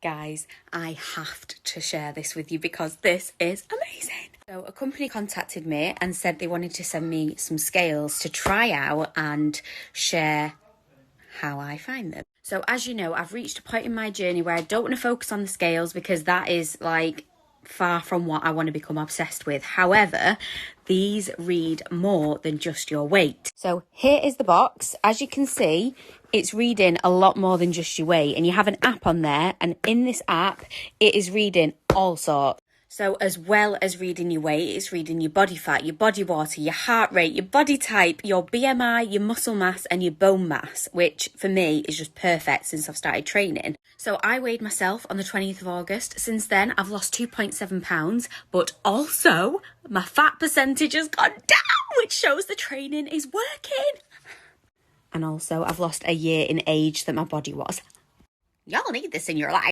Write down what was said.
Guys, I have to share this with you because this is amazing. So a company contacted me and said they wanted to send me some scales to try out and share how I find them. So as you know, I've reached a point in my journey where I don't want to focus on the scales because that is like far from what I want to become obsessed with. However, these read more than just your weight. So here is the box. As you can see, it's reading a lot more than just your weight, and you have an app on there, and in this app it is reading all sorts. So as well as reading your weight, it's reading your body fat, your body water, your heart rate, your body type, your BMI, your muscle mass and your bone mass, which for me is just perfect since I've started training. So I weighed myself on the 20th of August. Since then, I've lost 2.7 pounds, but also my fat percentage has gone down, which shows the training is working. And also I've lost a year in age that my body was. Y'all need this in your life.